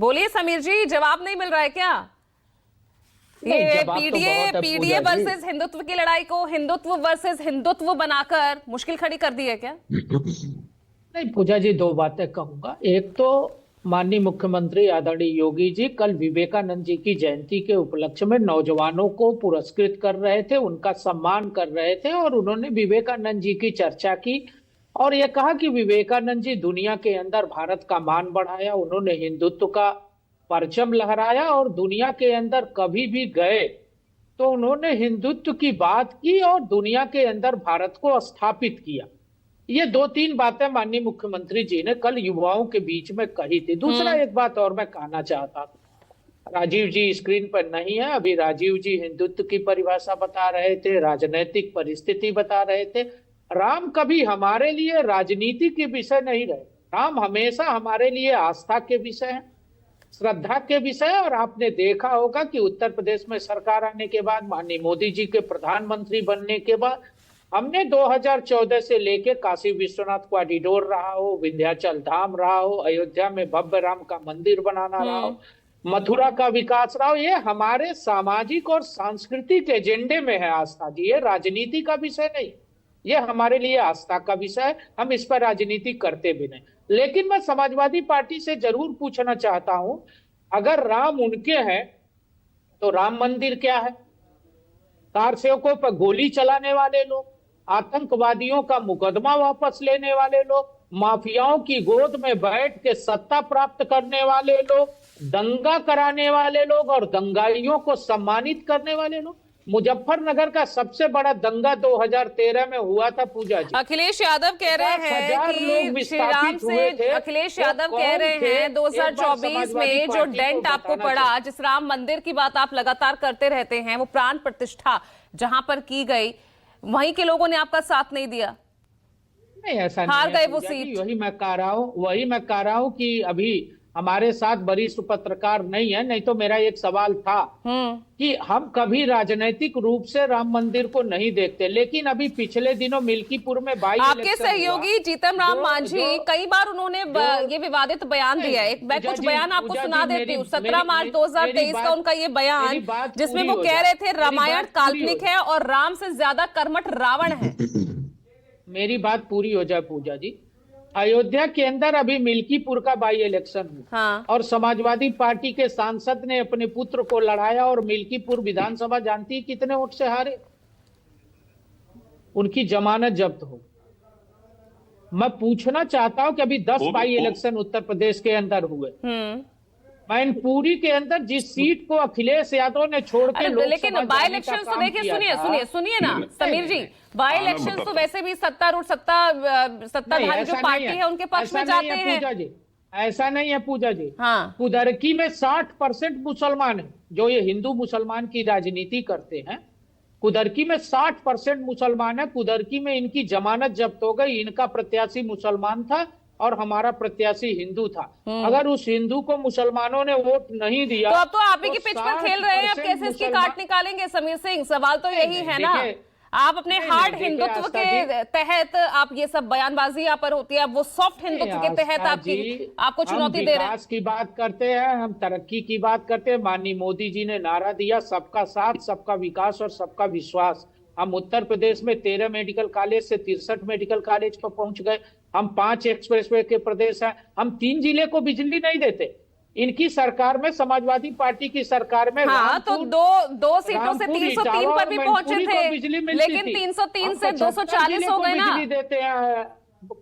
बोलिए समीर जी, जवाब नहीं मिल रहा है क्या? ये पीडीए वर्सेस हिंदुत्व की लड़ाई को हिंदुत्व वर्सेस हिंदुत्व बनाकर मुश्किल खड़ी कर दी है क्या? नहीं पूजा जी, दो बातें कहूंगा। एक तो माननीय मुख्यमंत्री आदरणीय योगी जी कल विवेकानंद जी की जयंती के उपलक्ष्य में नौजवानों को पुरस्कृत कर रहे थे, उनका सम्मान कर रहे थे और उन्होंने विवेकानंद जी की चर्चा की और ये कहा कि विवेकानंद जी दुनिया के अंदर भारत का मान बढ़ाया, उन्होंने हिंदुत्व का परचम लहराया और दुनिया के अंदर कभी भी गए तो उन्होंने हिंदुत्व की बात की और दुनिया के अंदर भारत को स्थापित किया। ये दो तीन बातें माननीय मुख्यमंत्री जी ने कल युवाओं के बीच में कही थी। दूसरा एक बात और मैं कहना चाहता हूँ, राजीव जी स्क्रीन पर नहीं है, अभी राजीव जी हिंदुत्व की परिभाषा बता रहे थे, राजनीतिक परिस्थिति बता रहे थे। राम कभी हमारे लिए राजनीति के विषय नहीं रहे, राम हमेशा हमारे लिए आस्था के विषय है, श्रद्धा के विषय। और आपने देखा होगा कि उत्तर प्रदेश में सरकार आने के बाद, माननीय मोदी जी के प्रधानमंत्री बनने के बाद, हमने 2014 से लेके काशी विश्वनाथ कॉरिडोर रहा हो, विंध्याचल धाम रहा हो, अयोध्या में भव्य राम का मंदिर बनाना रहा हो, मथुरा का विकास रहा हो, ये हमारे सामाजिक और सांस्कृतिक एजेंडे में है आस्था जी। ये राजनीति का विषय नहीं, ये हमारे लिए आस्था का विषय है। हम इस पर राजनीति करते भी नहीं। लेकिन मैं समाजवादी पार्टी से जरूर पूछना चाहता हूं, अगर राम उनके हैं तो राम मंदिर क्या है? कार सेवकों पर गोली चलाने वाले लोग, आतंकवादियों का मुकदमा वापस लेने वाले लोग, माफियाओं की गोद में बैठ के सत्ता प्राप्त करने वाले लोग, दंगा कराने वाले लोग और दंगाइयों को सम्मानित करने वाले लोग। मुजफ्फरनगर का सबसे बड़ा दंगा 2013 में हुआ था पूजा जी। अखिलेश यादव कह रहे हैं कि श्री राम से, अखिलेश यादव कह रहे हैं 2024 में जो डेंट आपको पड़ा, जिस राम मंदिर की बात आप लगातार करते रहते हैं, वो प्राण प्रतिष्ठा जहां पर की गई, वहीं के लोगों ने आपका साथ नहीं दिया। नहीं, ऐसा नहीं, हार गए वो सीट। वही मैं कह रहा हूँ कि अभी हमारे साथ वरिष्ठ पत्रकार नहीं है, नहीं तो मेरा एक सवाल था कि हम कभी राजनीतिक रूप से राम मंदिर को नहीं देखते, लेकिन अभी पिछले दिनों मिल्कीपुर में आपके सहयोगी जीतन राम मांझी कई बार उन्होंने ये विवादित बयान दिया है। मैं कुछ बयान आपको सुना देती हूँ। 17 मार्च 2023 का उनका ये बयान, जिसमें वो कह रहे थे रामायण काल्पनिक है और राम से ज्यादा कर्मठ रावण है। मेरी बात पूरी हो जाए पूजा जी। अयोध्या के अंदर अभी मिल्कीपुर का बाई इलेक्शन हुआ और समाजवादी पार्टी के सांसद ने अपने पुत्र को लड़ाया और मिल्कीपुर विधानसभा जानती है कितने वोट से हारे? उनकी जमानत जब्त हो। मैं पूछना चाहता हूं कि अभी 10 बाई इलेक्शन उत्तर प्रदेश के अंदर हुए, मैनपुरी के अंदर जिस सीट को अखिलेश यादव ने छोड़ के, लेकिन बाई इलेक्शन तो देखिए, सुनिए ना समीर जी, बाई इलेक्शन तो वैसे भी सत्ताधारी जो पार्टी है उनके पक्ष में जाते हैं। ऐसा नहीं है पूजा जी। हाँ, कुदरकी में 60% मुसलमान है, जो ये हिंदू मुसलमान की राजनीति करते हैं। कुदरकी में 60% मुसलमान है। कुदरकी में इनकी जमानत जब्त हो गई। इनका प्रत्याशी मुसलमान था और हमारा प्रत्याशी हिंदू था। अगर उस हिंदू को मुसलमानों ने वोट नहीं दिया तो अब तो आप ही की पिच पर खेल रहे हैं। अब कैसे इसकी काट निकालेंगे समीर सिंह? सवाल तो यही है ना, आप अपने हार्ड हिंदुत्व के तहत आप ये सब बयानबाजी यहाँ पर होती है, वो सॉफ्ट हिंदुत्व के तहत आपको चुनौती दे रहे हैं। विकास की बात करते हैं, हम तरक्की की बात करते हैं। माननीय मोदी जी ने नारा दिया, सबका साथ, सबका विकास और सबका विश्वास। हम उत्तर प्रदेश में 13 मेडिकल कॉलेज से 63 मेडिकल कॉलेज पर पहुंच गए। हम 5 एक्सप्रेसवे के प्रदेश हैं। हम 3 जिले को बिजली नहीं देते। इनकी सरकार में, समाजवादी पार्टी की सरकार में, तो दो सीटों से 303 पर भी पहुंचे थे, लेकिन 303 से 240 हो गए ना। बिजली देते हैं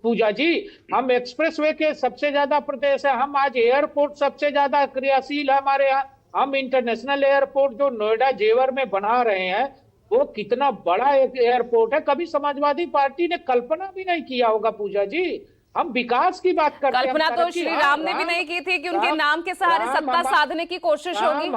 पूजा जी। हम एक्सप्रेसवे के सबसे ज्यादा प्रदेश है। हम आज एयरपोर्ट सबसे ज्यादा क्रियाशील है हमारे यहाँ। हम इंटरनेशनल एयरपोर्ट जो नोएडा जेवर में बना रहे हैं, वो कितना बड़ा एक एयरपोर्ट है, कभी समाजवादी पार्टी ने कल्पना भी नहीं किया होगा पूजा जी। हम विकास की बात करते हैं। कल्पना तो श्री राम ने भी नहीं की थी कि उनके नाम के सहारे सत्ता साधने की कोशिश होगी।